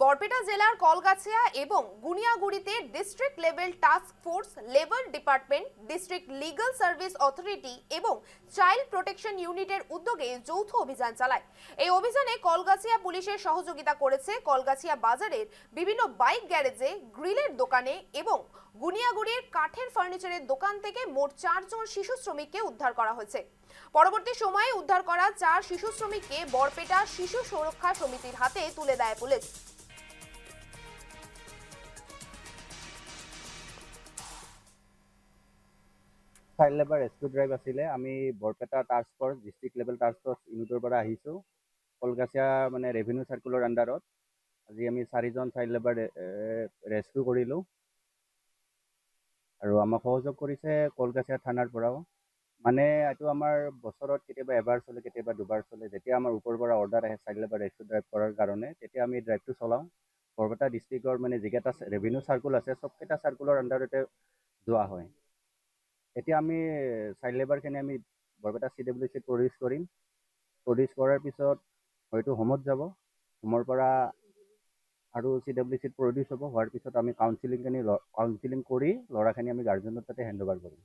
বরপেটা জেলার কলগাছিয়া এবং গুনিয়াগুড়িতে district level task force, labour department, district legal service authority এবং চাইল্ড প্রোটেকশন ইউনিটের উদ্যোগে যৌথ অভিযান চালায়। এই অভিযানে কলগাছিয়া পুলিশের সহযোগিতা করেছে কলগাছিয়া বাজারের বিভিন্ন বাইক গ্যারেজে, গ্রিলের দোকানে এবং গুনিয়াগুড়ির কাঠের ফার্নিচারের দোকান থেকে মোট 4 জন শিশু শ্রমিককে উদ্ধার করা হয়েছে। পরবর্তী সময়ে উদ্ধার করা 4 শিশু শ্রমিককে বরপেটা শিশু সুরক্ষা সমিতির হাতে তুলে দেয় police. Child labour rescue drive আছিলে। আমি Barpeta task force district level task force ইউনিটৰ পৰা আহিছোঁ। কলগাছিয়া মানে ৰেভিনিউ চাৰ্কুলৰ আণ্ডাৰত আজি আমি 4জন চাইল্ড লেবাৰ ৰেস্কিউ কৰিলোঁ আৰু আমাক সহযোগ কৰিছে কলগাছিয়া থানাৰ পৰাও। মানে এইটো আমাৰ বছৰত কেতিয়াবা এবাৰ চলে, কেতিয়াবা দুবাৰ চলে। যেতিয়া আমাৰ ওপৰৰ পৰা অৰ্ডাৰ আহে চাইল্ড লেবাৰ ৰেস্কিউ ড্ৰাইভ কৰাৰ কাৰণে, তেতিয়া আমি ড্ৰাইভটো চলাওঁ। বৰপেটা ডিষ্ট্ৰিক্টৰ মানে যিকেইটা ৰেভিনিউ চাৰ্কুল আছে, চবকেইটা চাৰ্কুলৰ আণ্ডাৰতে যোৱা হয়। এতিয়া আমি চাইল্ড লেবাৰখিনি আমি বৰপেটা CWCত প্ৰডিউচ কৰিম। প্ৰডিউচ কৰাৰ পিছত হয়তো হোমত যাব, হোমৰ পৰা আৰু CWCত প্ৰডিউচ হ'ব। হোৱাৰ পিছত আমি কাউন্সিলিং কৰি ল'ৰাখিনি আমি গাৰ্জেনৰ তাতে হেণ্ড অভাৰ কৰিম।